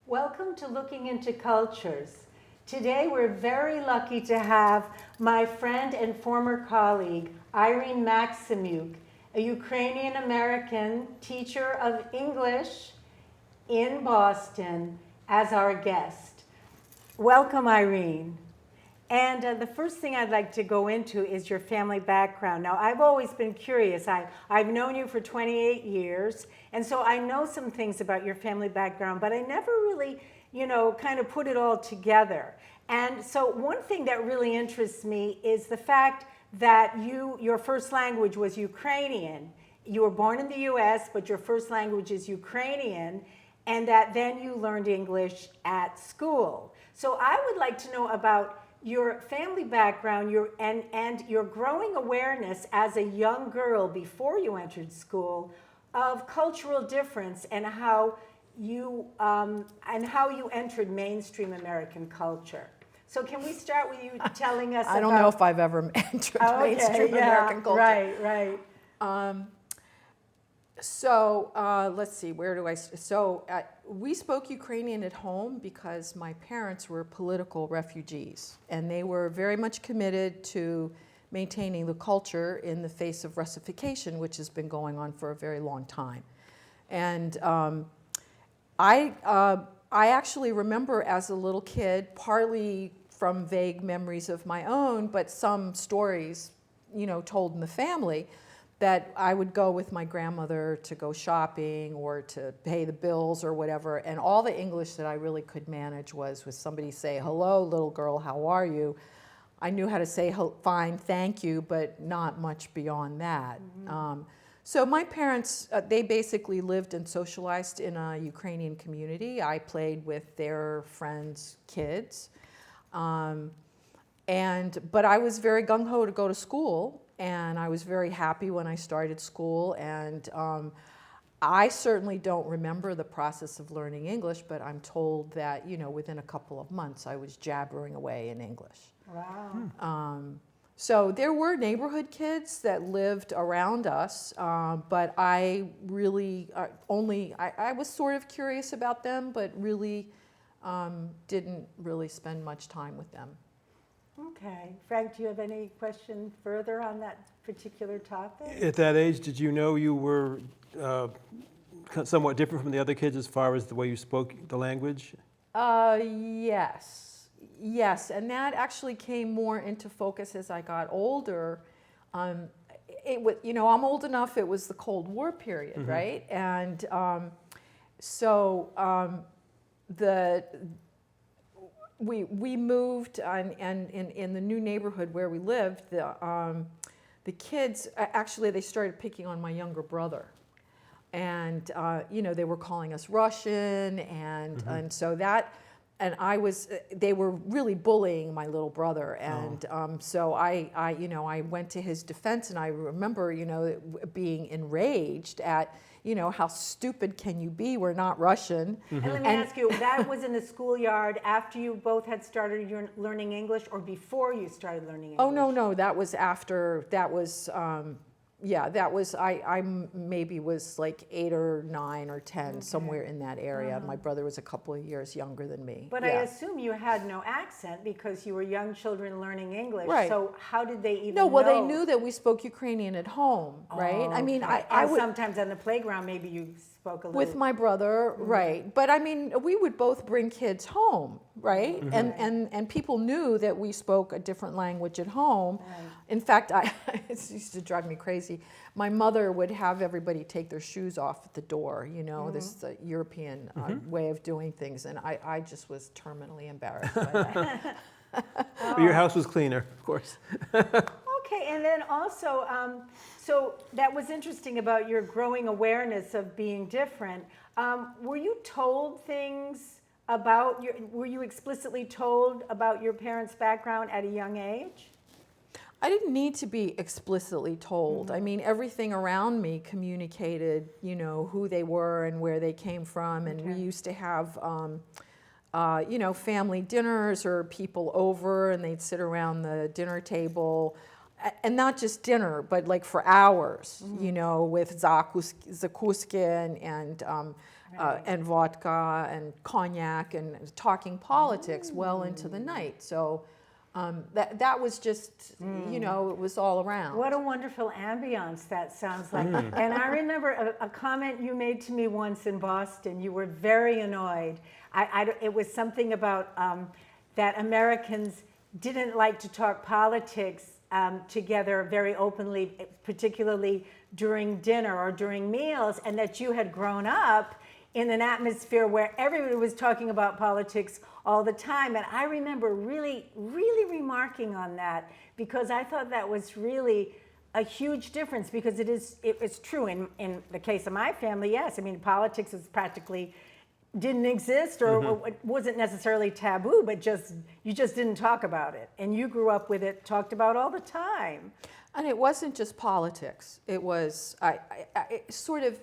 Welcome to Looking into Cultures. Today we're very lucky to have my friend and former colleague, Irene Maksymjuk, a Ukrainian-American teacher of English in Boston, as our guest. Welcome, Irene. And the first thing I'd like to go into is your family background. Now, I've always been curious. I've known you for 28 years, and so I know some things about your family background, but I never really, kind of put it all together. And so one thing that really interests me is the fact that your first language was Ukrainian. You were born in the US, but your first language is Ukrainian, and that then you learned English at school. So I would like to know about your family background, and your growing awareness as a young girl before you entered school of cultural difference and how you entered mainstream American culture. So can we start with you telling us? I don't know if I've ever entered mainstream American culture. Right. Let's see, where do I, we spoke Ukrainian at home because my parents were political refugees, and they were very much committed to maintaining the culture in the face of Russification, which has been going on for a very long time. And I actually remember as a little kid, partly from vague memories of my own, but some stories, told in the family, that I would go with my grandmother to go shopping or to pay the bills or whatever, and all the English that I really could manage was with somebody say, "Hello, little girl, how are you?" I knew how to say fine, thank you, but not much beyond that. Mm-hmm. So my parents, they basically lived and socialized in a Ukrainian community. I played with their friends' kids. But I was very gung-ho to go to school, and I was very happy when I started school, and I certainly don't remember the process of learning English, but I'm told that, within a couple of months I was jabbering away in English. Wow. So there were neighborhood kids that lived around us, but I really I was sort of curious about them, but really didn't really spend much time with them. Okay. Frank, do you have any question further on that particular topic? At that age, did you know you were somewhat different from the other kids as far as the way you spoke the language? Yes, and that actually came more into focus as I got older. It was, I'm old enough, it was the Cold War period, mm-hmm. right? And we moved, and in the new neighborhood where we lived, the kids, actually they started picking on my younger brother. And, they were calling us Russian, and, mm-hmm. and so that, and they were really bullying my little brother. And so I went to his defense, and I remember, being enraged at, how stupid can you be? We're not Russian. Mm-hmm. And let me ask you, that was in the schoolyard after you both had started learning English, or before you started learning English? Oh, no, that was after, I maybe was like 8 or 9 or 10, okay. somewhere in that area. My brother was a couple of years younger than me. But I assume you had no accent because you were young children learning English. Right. So how did they even know? No, they knew that we spoke Ukrainian at home, right? Okay. I mean, I would sometimes on the playground maybe you spoke a little. With my brother, mm-hmm. right. But I mean, we would both bring kids home, right? Mm-hmm. And people knew that we spoke a different language at home. Right. In fact, it used to drive me crazy. My mother would have everybody take their shoes off at the door, mm-hmm. This is a European way of doing things, and I just was terminally embarrassed by that. But your house was cleaner, of course. Okay, and then also, so that was interesting about your growing awareness of being different. Were you told things were you explicitly told about your parents' background at a young age? I didn't need to be explicitly told. I mean, everything around me communicated, you know, who they were and where they came from. And we used to have, you know, family dinners or people over, and they'd sit around the dinner table. And not just dinner, but like for hours, you know, with zakuski and vodka and cognac and talking politics well into the night. So that was just, you know, it was all around. What a wonderful ambiance that sounds like. And I remember a comment you made to me once in Boston. You were very annoyed. It was something about that Americans didn't like to talk politics together very openly, particularly during dinner or during meals, and that you had grown up in an atmosphere where everybody was talking about politics all the time. And I remember really, really remarking on that, because I thought that was really a huge difference, because it's true in the case of my family. Yes, I mean, politics was practically didn't exist, or wasn't necessarily taboo, but you just didn't talk about it, and you grew up with it talked about all the time. And it wasn't just politics. It was sort of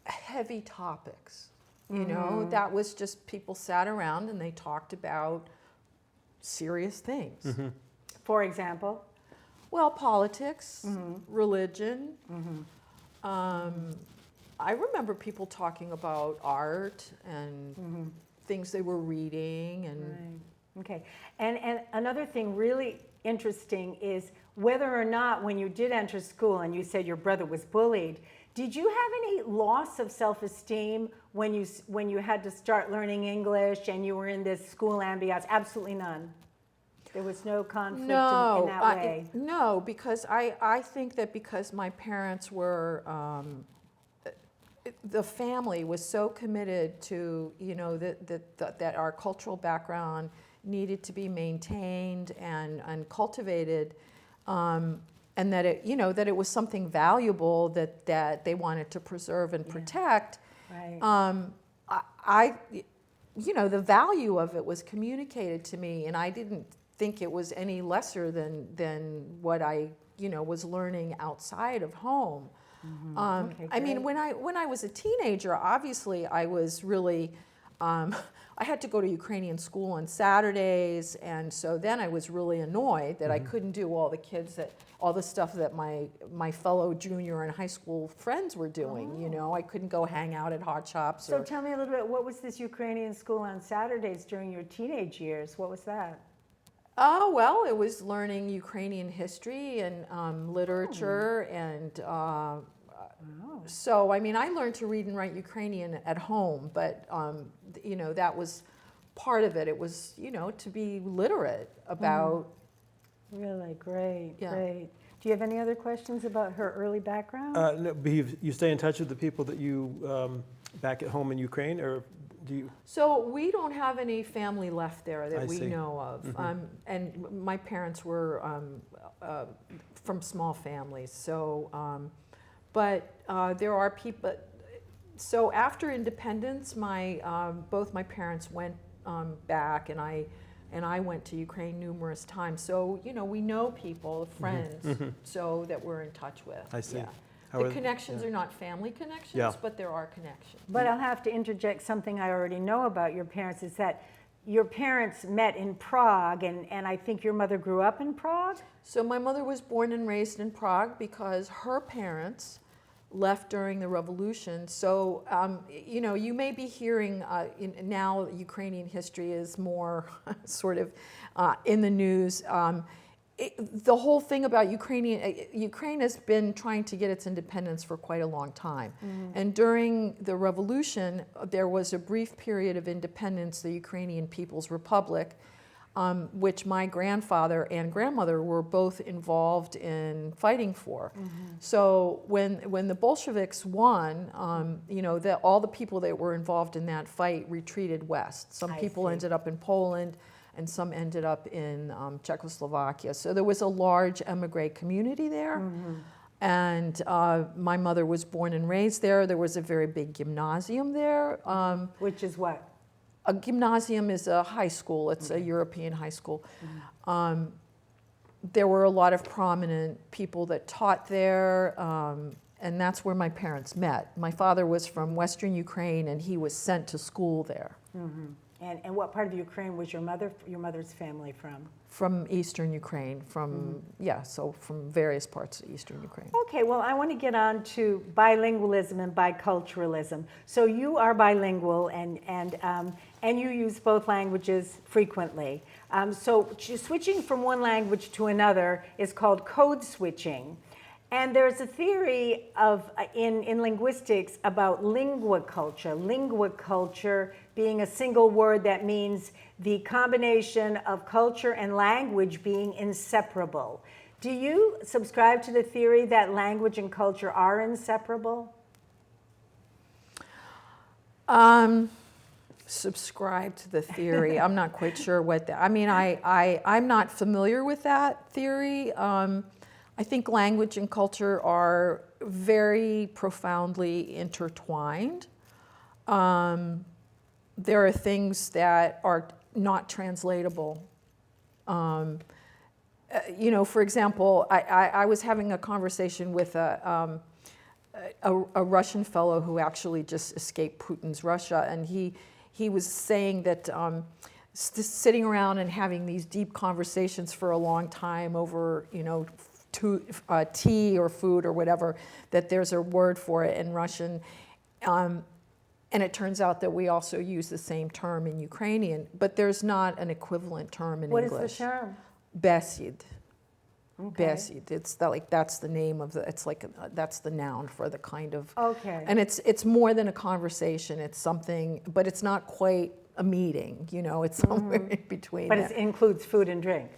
heavy topics. You know, that was just people sat around and they talked about serious things. For example? Well, politics, religion. I remember people talking about art and things they were reading. And Right. Okay. And another thing really interesting is whether or not, when you did enter school and you said your brother was bullied, did you have any loss of self-esteem when you had to start learning English and you were in this school ambiance? Absolutely none. There was no conflict in that way. No, because I think that because my parents were, the family was so committed to, you know, that our cultural background needed to be maintained and cultivated. And that it, you know, that it was something valuable that they wanted to preserve and protect. Right. You know, the value of it was communicated to me, and I didn't think it was any lesser than what I, you know, was learning outside of home. Okay, I mean, when I was a teenager, obviously I was really. I had to go to Ukrainian school on Saturdays, and so then I was really annoyed that I couldn't do all the stuff that my fellow junior and high school friends were doing. You know, I couldn't go hang out at hot shops. So tell me a little bit, what was this Ukrainian school on Saturdays during your teenage years? What was that? Oh, well, it was learning Ukrainian history and literature and. So, I mean, I learned to read and write Ukrainian at home, but, you know, that was part of it. It was, you know, to be literate about. Really great, Yeah. great. Do you have any other questions about her early background? No, but you stay in touch with the people that you, back at home in Ukraine, or do you? So we don't have any family left there that I we see. know of. And my parents were from small families, so. But there are people. So after independence, both my parents went back, and I went to Ukraine numerous times. So you know, we know people, friends, so that we're in touch with. I see. Yeah. How The are- connections are not family connections, Yeah. but there are connections. But I'll have to interject something I already know about your parents, is that your parents met in Prague, and I think your mother grew up in Prague? So my mother was born and raised in Prague because her parents left during the revolution. So, you know, you may be hearing now Ukrainian history is more sort of in the news. The whole thing about Ukraine has been trying to get its independence for quite a long time. And during the revolution, there was a brief period of independence, the Ukrainian People's Republic, which my grandfather and grandmother were both involved in fighting for. So when the Bolsheviks won, you know, all the people that were involved in that fight retreated west. Some people ended up in Poland, and some ended up in Czechoslovakia. So there was a large emigre community there. And my mother was born and raised there. There was a very big gymnasium there. Which is what? a gymnasium is a high school. It's a European high school. There were a lot of prominent people that taught there, and that's where my parents met. My father was from Western Ukraine, and he was sent to school there. And what part of Ukraine was your mother's family from? From Eastern Ukraine, so from various parts of Eastern Ukraine. Okay, well, I want to get on to bilingualism and biculturalism. So you are bilingual, and you use both languages frequently. So switching from one language to another is called code switching. And there's a theory in linguistics about lingua culture being a single word that means the combination of culture and language being inseparable. Do you subscribe to the theory that language and culture are inseparable? Subscribe to the theory. I'm not quite sure what that, I'm not familiar with that theory. I think language and culture are very profoundly intertwined. There are things that are not translatable. For example, I was having a conversation with a Russian fellow who actually just escaped Putin's Russia, and he was saying that sitting around and having these deep conversations for a long time over, tea or food or whatever, that there's a word for it in Russian. And it turns out that we also use the same term in Ukrainian, but there's not an equivalent term in English. What is the term? Besid. Okay. Besid. It's that's the name of that's the noun for the kind of. Okay. And it's more than a conversation. It's something, but it's not quite a meeting. It's somewhere in between. But it includes food and drink.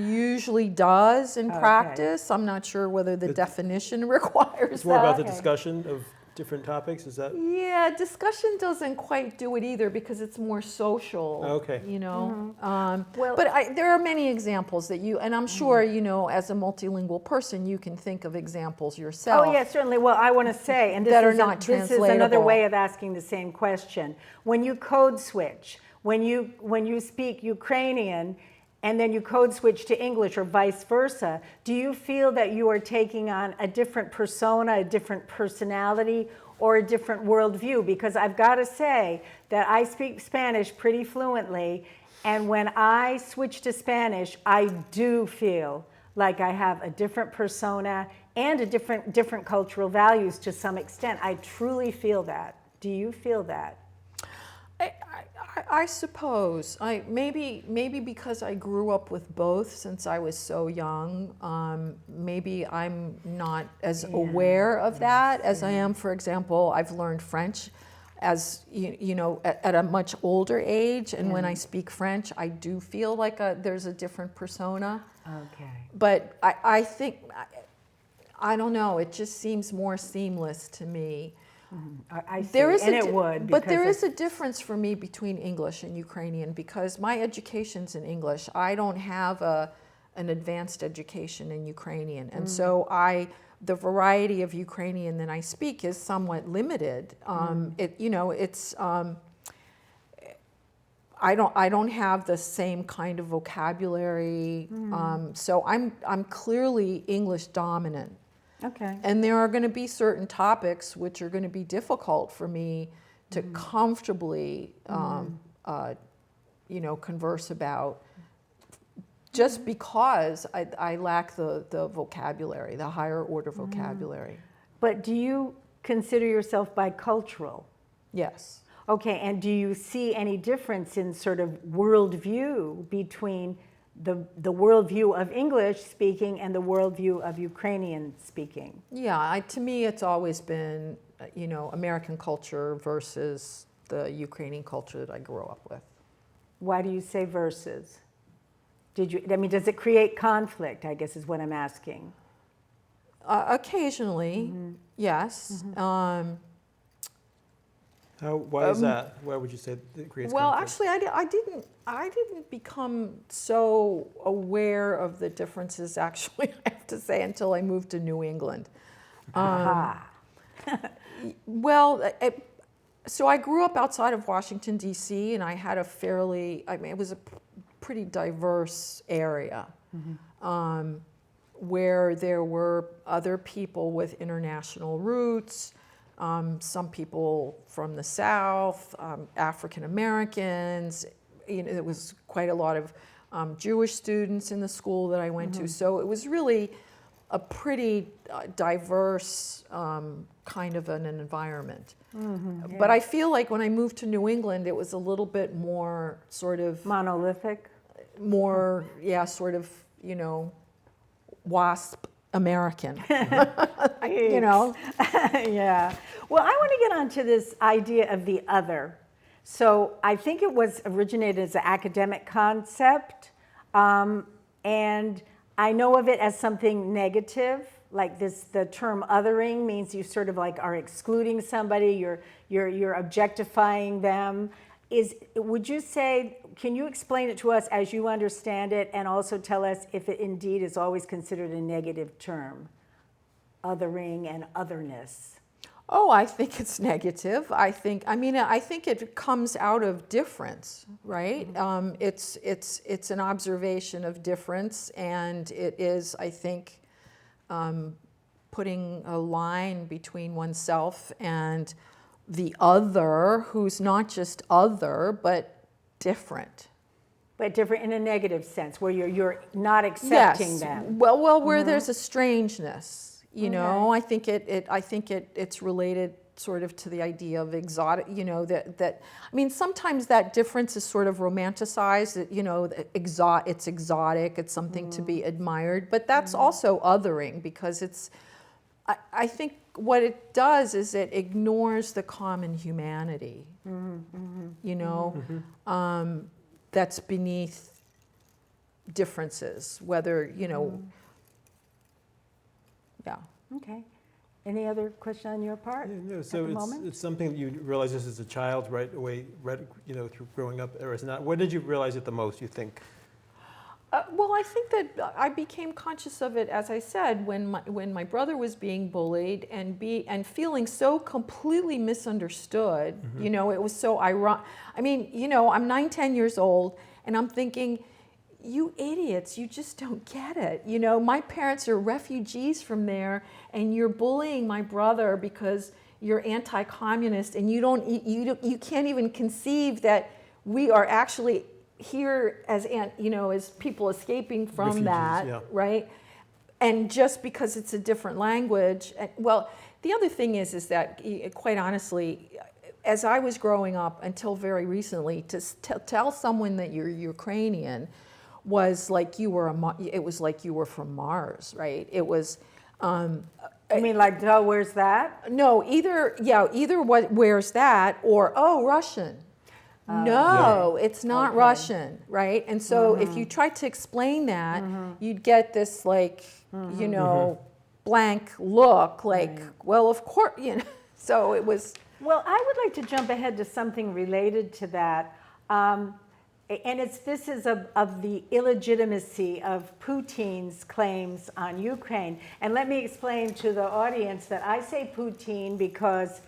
Usually does in practice. I'm not sure whether the definition requires It's more that. about the discussion of different topics, is that? Yeah, discussion doesn't quite do it either because it's more social. Okay. But there are many examples that and I'm sure, as a multilingual person, you can think of examples yourself. Oh, yeah, certainly. Well, I want to say, and this is another way of asking the same question. When you code switch, when you speak Ukrainian and then you code switch to English or vice versa, do you feel that you are taking on a different persona, a different personality, or a different worldview? Because I've got to say that I speak Spanish pretty fluently, and when I switch to Spanish, I do feel like I have a different persona and a different cultural values to some extent. I truly feel that. Do you feel that? I suppose. Maybe because I grew up with both since I was so young. Maybe I'm not as aware of that as I am. For example, I've learned French as at a much older age, and when I speak French, I do feel like there's a different persona. Okay. But I think I don't know. It just seems more seamless to me. I see, it would. But there is a difference for me between English and Ukrainian because my education's in English. I don't have an advanced education in Ukrainian, and so the variety of Ukrainian that I speak is somewhat limited. I don't have the same kind of vocabulary, so I'm clearly English dominant. Okay. And there are going to be certain topics which are going to be difficult for me to comfortably, converse about, just because I lack the vocabulary, the higher order vocabulary. But do you consider yourself bicultural? Yes. Okay, and do you see any difference in sort of worldview between the worldview of English speaking and the worldview of Ukrainian speaking? Yeah, to me it's always been, American culture versus the Ukrainian culture that I grew up with. Why do you say versus? Does it create conflict, I guess is what I'm asking. Occasionally, yes. Why is that? Why would you say it creates Well, conflict? actually, I didn't become so aware of the differences, actually, I have to say, until I moved to New England. So I grew up outside of Washington, D.C., and I had it was a pretty diverse area where there were other people with international roots, some people from the South, African Americans. There was quite a lot of Jewish students in the school that I went to. So it was really a pretty diverse kind of an environment. Yeah. But I feel like when I moved to New England, it was a little bit more sort of Monolithic? more, sort of, WASP American. Yeah. Well, I want to get onto this idea of the other. So I think it was originated as an academic concept, and I know of it as something negative, like the term othering means you sort of like are excluding somebody, you're objectifying them. Would you say, can you explain it to us as you understand it, and also tell us if it indeed is always considered a negative term, othering and otherness? Oh, I think it's negative. I think it comes out of difference, right? It's an observation of difference, and it is, I think, putting a line between oneself and the other, who's not just other, but different. But different in a negative sense, where you're not accepting them. Well, where there's a strangeness. I think it's related sort of to the idea of exotic. Sometimes that difference is sort of romanticized. It's exotic. It's something to be admired. But that's also othering, because I think what it does is it ignores the common humanity. That's beneath differences. Whether Yeah. Okay. Any other question on your part? Yeah, no, so it's something that you realize this as a child right away, through growing up, or is not? When did you realize it the most, you think? Well, I think that I became conscious of it, as I said, when my brother was being bullied and feeling so completely misunderstood. It was so ironic. I'm 9, 10 years old, and I'm thinking, you idiots, you just don't get it. My parents are refugees from there, and you're bullying my brother because you're anti-communist, and you can't even conceive that we are actually here as people escaping from refugees, that, right? And just because it's a different language. Well, the other thing is that, quite honestly, as I was growing up until very recently, to tell someone that you're Ukrainian was like you were it was like you were from Mars, right? It was. I mean, like, oh, where's that? No, either what, where's that, or Russian. No, it's not Russian, right? And so if you tried to explain that, you'd get this blank look, like, well, of course, So it was. Well, I would like to jump ahead to something related to that. And this is of the illegitimacy of Putin's claims on Ukraine. And let me explain to the audience that I say Putin because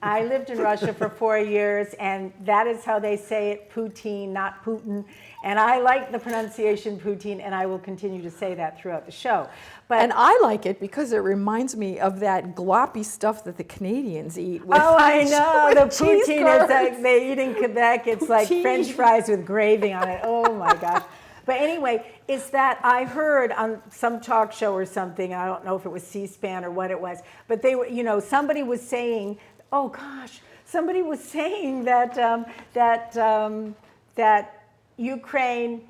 I lived in Russia for 4 years, and that is how they say it, Putin, not Putin. And I like the pronunciation Putin, and I will continue to say that throughout the show. And I like it because it reminds me of that gloppy stuff that the Canadians eat. I know. The poutine is like they eat in Quebec. It's like French fries with gravy on it. Oh my gosh. But anyway, is that I heard on some talk show or something, I don't know if it was C-SPAN or what it was, but they were, somebody was saying, somebody was saying that Ukraine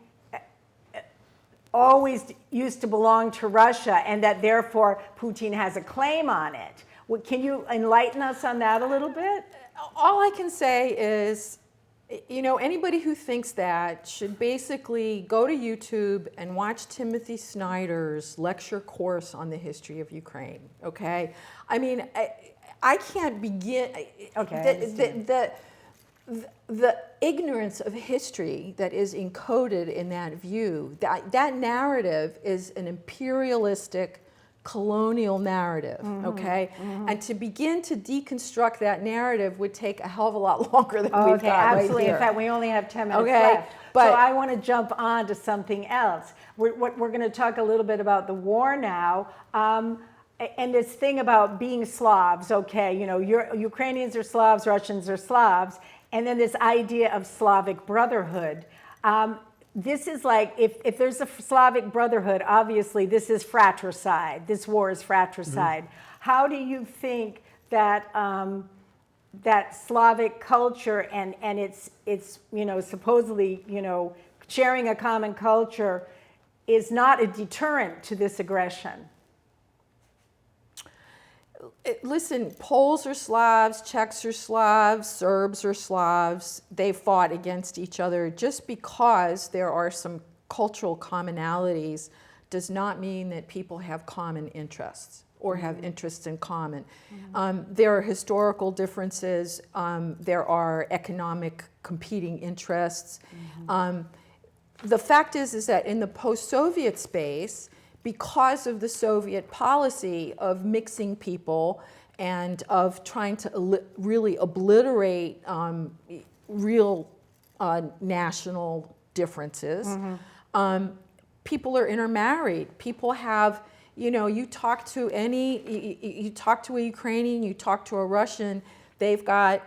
always used to belong to Russia, and that therefore Putin has a claim on it. Can you enlighten us on that a little bit? All I can say is, anybody who thinks that should basically go to YouTube and watch Timothy Snyder's lecture course on the history of Ukraine, okay? I can't begin. Okay. The ignorance of history that is encoded in that view, that narrative is an imperialistic, colonial narrative, okay? And to begin to deconstruct that narrative would take a hell of a lot longer than we've got absolutely. right here. In fact, we only have 10 minutes Okay, left. but- so I want to jump on to something else. We're going to talk a little bit about the war now. And this thing about being Slavs, okay, you know, Ukrainians are Slavs, Russians are Slavs, and then this idea of Slavic brotherhood. This is like, if there's a Slavic brotherhood, obviously this is fratricide. This war is fratricide. How do you think that that Slavic culture and it's you know, supposedly, you know, sharing a common culture is not a deterrent to this aggression? Listen, Poles are Slavs, Czechs are Slavs, Serbs are Slavs. They fought against each other. Just because there are some cultural commonalities does not mean that people have common interests or have interests in common. There are historical differences. There are economic competing interests. The fact is that in the post-Soviet space, because of the Soviet policy of mixing people and of trying to really obliterate real national differences, people are intermarried. People have, you know, you talk to you talk to a Ukrainian, you talk to a Russian, they've got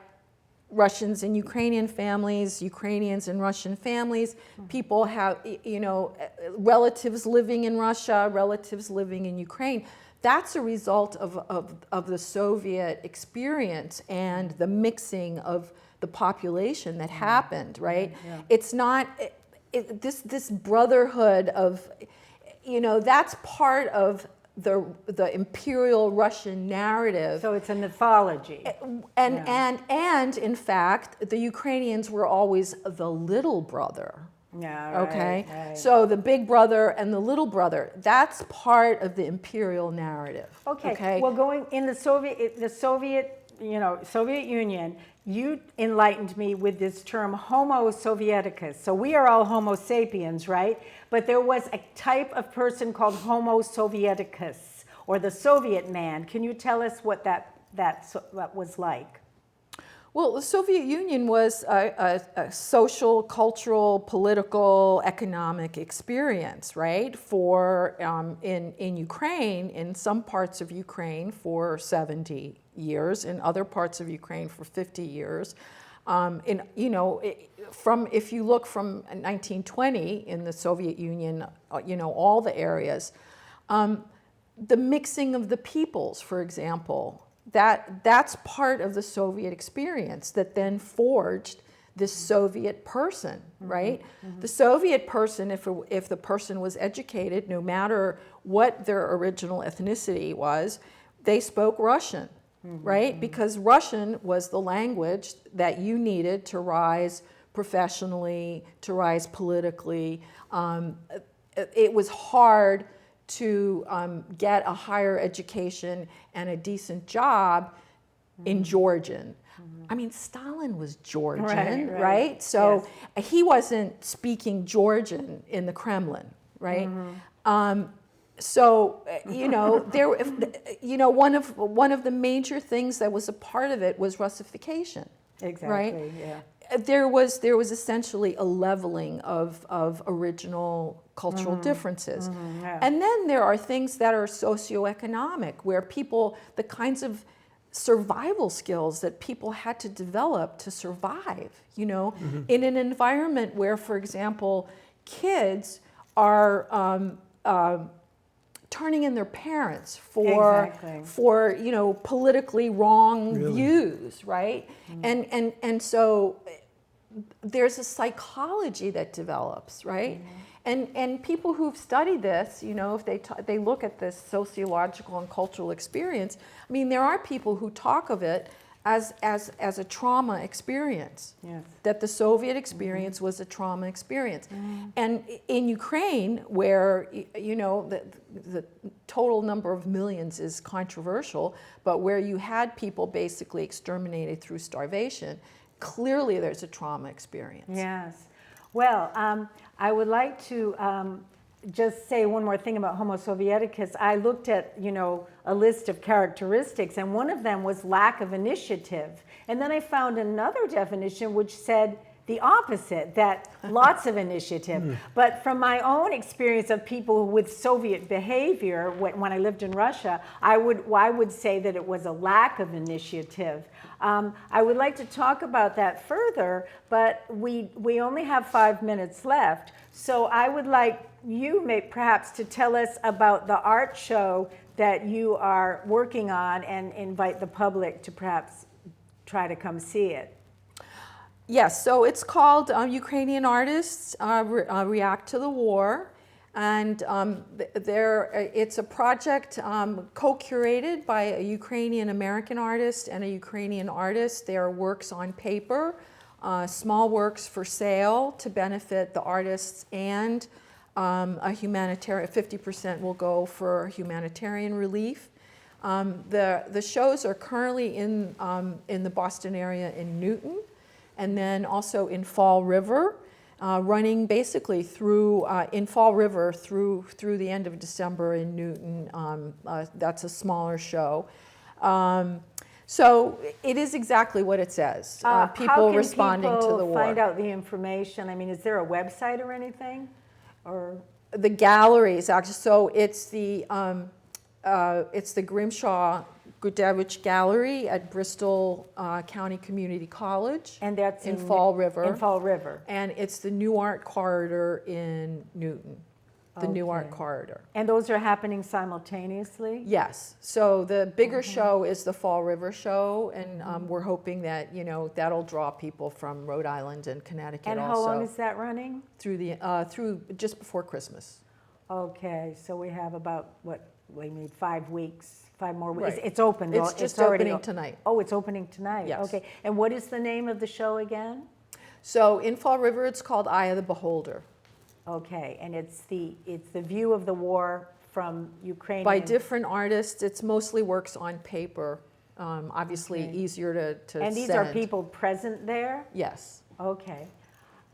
Russians and Ukrainian families, Ukrainians and Russian families. People have, you know, relatives living in Russia, relatives living in Ukraine. That's a result of the Soviet experience and the mixing of the population that happened, right? Yeah. It's not, this brotherhood of, you know, that's part of the imperial Russian narrative. So it's a mythology. And in fact, the Ukrainians were always the little brother. Yeah, Okay? right. So the big brother and the little brother, that's part of the imperial narrative. Okay. Well, going in the Soviet, you know, Soviet Union, you enlightened me with this term Homo Sovieticus. So we are all Homo sapiens, right? But there was a type of person called Homo Sovieticus, or the Soviet man. Can you tell us what that was like? Well, the Soviet Union was a social, cultural, political, economic experience, right? For in Ukraine, in some parts of Ukraine for 70 years, in other parts of Ukraine for 50 years. You know, if you look from 1920 in the Soviet Union, you know, all the areas, the mixing of the peoples, for example. That's part of the Soviet experience that then forged this Soviet person, right? The Soviet person, if the person was educated, no matter what their original ethnicity was, they spoke Russian, right? Because Russian was the language that you needed to rise professionally, to rise politically. It was hard to get a higher education and a decent job in Georgian. I mean, Stalin was Georgian, right? So he wasn't speaking Georgian in the Kremlin, right? So you know, one of the major things that was a part of it was Russification. Exactly. Right? Yeah. There was essentially a leveling of original cultural differences. Yeah. And then there are things that are socioeconomic, where people, the kinds of survival skills that people had to develop to survive, you know, in an environment where, for example, kids are turning in their parents for you know, politically wrong views, right? And so there's a psychology that develops, right? And people who've studied this, you know, if they look at this sociological and cultural experience, I mean, there are people who talk of it as a trauma experience. Yes. That the Soviet experience was a trauma experience. And in Ukraine, where, you know, the total number of millions is controversial, but where you had people basically exterminated through starvation, clearly there's a trauma experience. Yes. Well, I would like to just say one more thing about Homo Sovieticus. I looked at, a list of characteristics, and one of them was lack of initiative. And then I found another definition which said the opposite, that lots of initiative. But from my own experience of people with Soviet behavior, when I lived in Russia, I would say that it was a lack of initiative. I would like to talk about that further, but we only have 5 minutes left. So I would like you perhaps to tell us about the art show that you are working on and invite the public to perhaps try to come see it. Yes, so it's called Ukrainian Artists React to the War. And it's a project co-curated by a Ukrainian American artist and a Ukrainian artist. They are works on paper, small works for sale to benefit the artists, and a humanitarian, 50% will go for humanitarian relief. The shows are currently in the Boston area in Newton, and then also in Fall River. Running basically through in Fall River through the end of December in Newton. That's a smaller show. So it is exactly what it says. People responding to the war. How can people find out the information? I mean, is there a website or anything? Or the galleries actually. So it's the Grimshaw Gudevich Gallery at Bristol County Community College. And that's in Fall River. In Fall River. And it's the New Art Corridor in Newton. The New Art Corridor. And those are happening simultaneously? Yes. So the bigger show is the Fall River show, and we're hoping that that'll draw people from Rhode Island and Connecticut. And how long is that running? Through just before Christmas. Okay, so we have about we need 5 weeks, 5 more weeks. Right. It's open. It's just opening tonight. Oh, it's opening tonight. Yes. Okay. And what is the name of the show again? So in Fall River, it's called Eye of the Beholder. Okay, and it's the view of the war from Ukrainian. By different artists. It's mostly works on paper. Obviously easier to And these send. are people present there? Yes. Okay.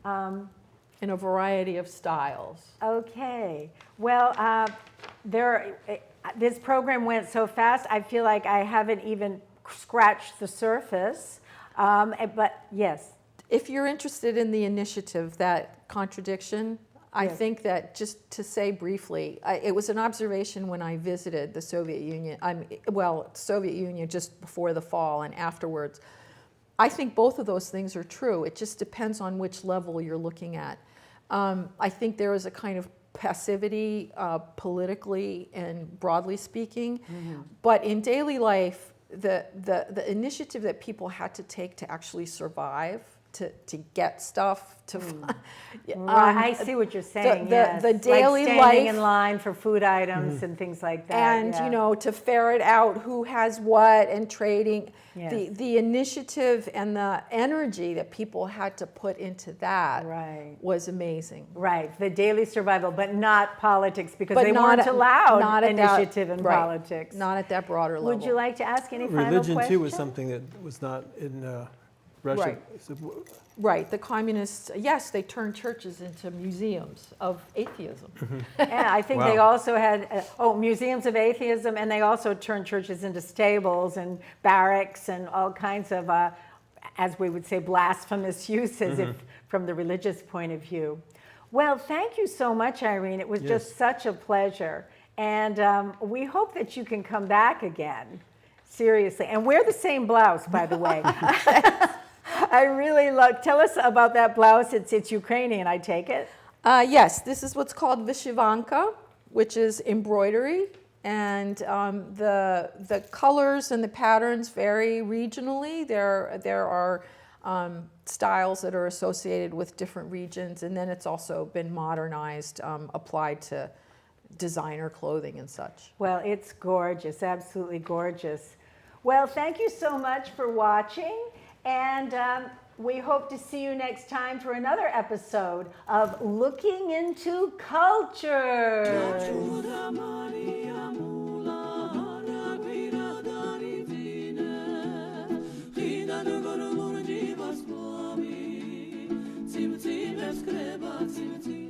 In a variety of styles. Okay. Well, this program went so fast, I feel like I haven't even scratched the surface. But yes. If you're interested in the initiative, that contradiction, I think that just to say briefly, it was an observation when I visited the Soviet Union, Soviet Union just before the fall and afterwards. I think both of those things are true. It just depends on which level you're looking at. I think there is a kind of passivity politically and broadly speaking, but in daily life, the initiative that people had to take to actually survive, to get stuff, I see what you're saying. The daily like life, standing in line for food items and things like that. And to ferret out who has what and trading. Yes. The initiative and the energy that people had to put into that was amazing. Right, the daily survival, but not politics, because they weren't allowed initiative in politics. Not at that broader level. Would you like to ask any final Religion question? too was something that was not in Russia. Right. Right, the communists, yes, they turned churches into museums of atheism. Yeah, I think they also had, museums of atheism, and they also turned churches into stables and barracks and all kinds of, as we would say, blasphemous uses from the religious point of view. Well, thank you so much, Irene. It was just such a pleasure. And we hope that you can come back again, seriously. And wear the same blouse, by the way. I really love. Tell us about that blouse. It's Ukrainian, I take it. Yes, this is what's called vyshyvanka, which is embroidery, and the colors and the patterns vary regionally. There are styles that are associated with different regions, and then it's also been modernized, applied to designer clothing and such. Well, it's gorgeous, absolutely gorgeous. Well, thank you so much for watching. And we hope to see you next time for another episode of Looking into Culture. Cynthia,